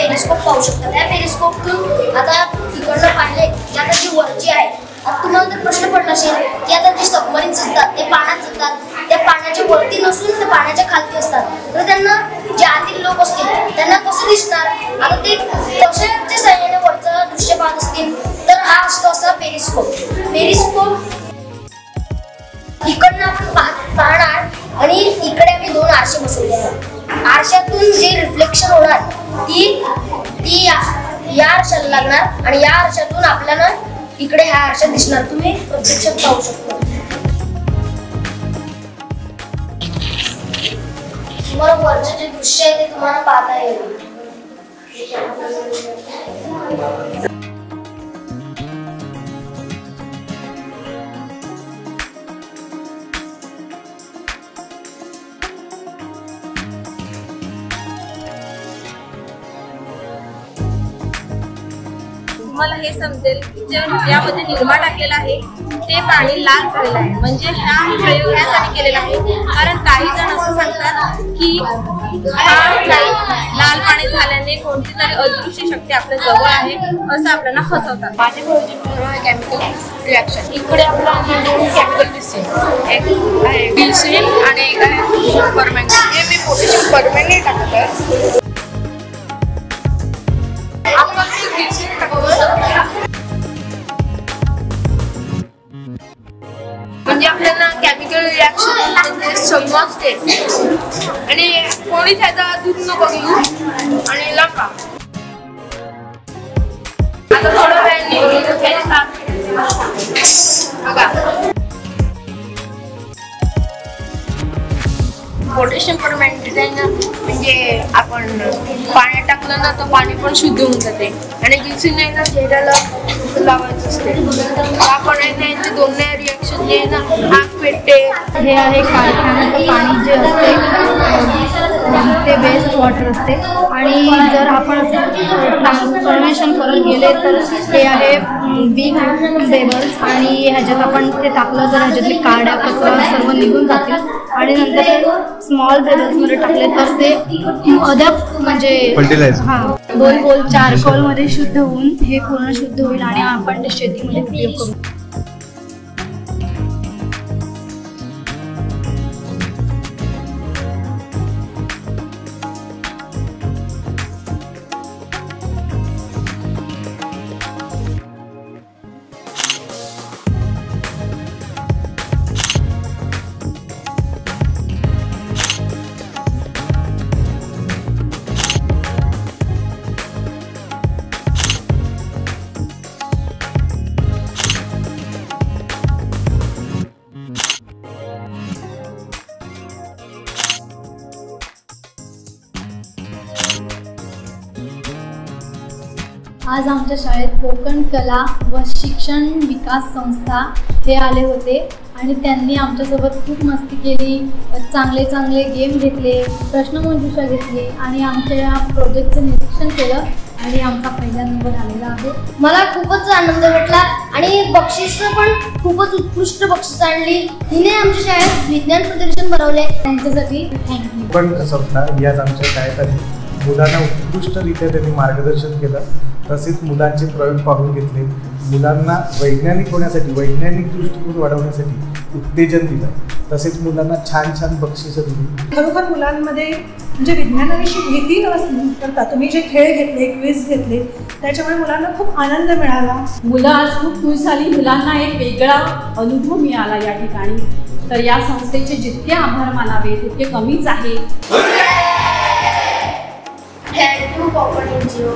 Periscope पाहू शकता। त्या पेरिस्कोपतून आता तिकडनं पाहिले की आता जी वरची आहे, आता तुम्हाला जर प्रश्न पडला असेल की आता जे सबमरीन्स असतात ते पाण्यात जातात, त्या पाण्याच्या वरती नसून ते पाण्याच्या खाली असतात, तर त्यांना जे आतील लोक असतील त्यांना कसं दिसणार? आता ते कशाच्या सहाय्याने वरचं दृश्य पाहत असतील, तर हा असतो असा पेरिस्कोप। पेरिस्कोप इकडनं आपण पाहणार आणि इकडे आम्ही दोन आरसे बसवले आहेत। आरशातून जे रिफ्लेक्शन होणार ती या आरशाला लागणार आणि या आरशातून आपल्याला इकडे हा आरसा दिसणार। तुम्ही प्रत्यक्षात पाहू शकता। तुम्हाला वरचे जे दृश्य आहे ते तुम्हाला पाहता येईल। तुम्हाला हे समजेल की जे यामध्ये निरमा टाकलेला आहे ते पाणी लाल झालेलं आहे, म्हणजे हा प्रयोग यासाठी केलेला आहे कारण काही जण असं सांगतात की हा लाल पाणी झाल्याने कोणती तरी अदृश्य शक्ती आपल्या जवळ आहे असं आपल्याला फसवतात। माझे प्रोजेक्ट केमिकल रिॲक्शन, इकडे आपल्याला दोन केमिकल दिसतील, एक आहे ग्लिसरीन आणि एक आहे पोटॅशियम परमँगनेट। हे मी पोटॅशियम परमँगनेट टाकतो। आपण ग्लिसरीन म्हणजे आपल्याला केमिकल रिॲक्शन समजते आणि कोणी त्याचा दूध न बघू आणि लंका आता थोडं वेळ बघा। पोटॅशियम परमँगनेट म्हणजे आपण पाण्यात टाकलं ना तर पाणी पण शुद्ध होऊन जाते आणि ग्लिसरीन चेहऱ्याला लावायचं असते। आपण त्यांचे दोन रिॲक्शन जे आहे ना आग पेटते। हे आहे कारखान्याचं पाणी जे असते ते वेस्ट वॉटर असते आणि जर आपण ट्रान्सफॉर्मेशन करत गेले तर हे आहे बिग बेबल्स आणि ह्याच्यात आपण ते टाकलं जर ह्याच्यातली काड्या कचरा सर्व निघून जातील आणि नंतर ते स्मॉल बेबल्समध्ये टाकले तर ते अद्याप म्हणजे हां गोल चारकोलमध्ये शुद्ध होऊन हे पूर्ण शुद्ध होईल आणि आपण ते शेतीमध्ये उपयोग करू। आज आमच्या शाळेत कोकण कला व शिक्षण विकास संस्था हे आले होते आणि त्यांनी आमच्यासोबत खूप मस्ती केली, चांगले गेम घेतले, प्रश्नमंजुषा घेतली आणि आमच्या या प्रोजेक्टचं निरीक्षण केलं आणि आमचा पहिला नंबर आलेला आहे। मला खूपच आनंद वाटला आणि बक्षीस पण खूपच उत्कृष्ट बक्षीस आणली। हिने आमच्या शाळेत विज्ञान प्रदर्शन भरवले, त्यांच्यासाठी थँक्यू। पण संस्था याच आमच्या शाळेत आहे। मुलांना उत्कृष्टरित्या त्यांनी मार्गदर्शन केलं, तसेच मुलांचे प्रयोग पाहून घेतले, मुलांना वैज्ञानिक होण्यासाठी वैज्ञानिक दृष्टिकोन वाढवण्यासाठी उत्तेजन दिलं, तसेच मुलांना छान बक्षिसं दिली। खरोखर मुलांमध्ये म्हणजे विज्ञानाविषयी भीती नसली तर तुम्ही जे खेळ घेतले, क्विज घेतले, त्याच्यामुळे मुलांना खूप आनंद मिळाला। मुलं आज खूप खुश झाली, मुलांना एक वेगळा अनुभव मिळाला या ठिकाणी। तर या संस्थेचे जितके आभार मानावे तितके कमीच आहे। Thank you Konkan NGO।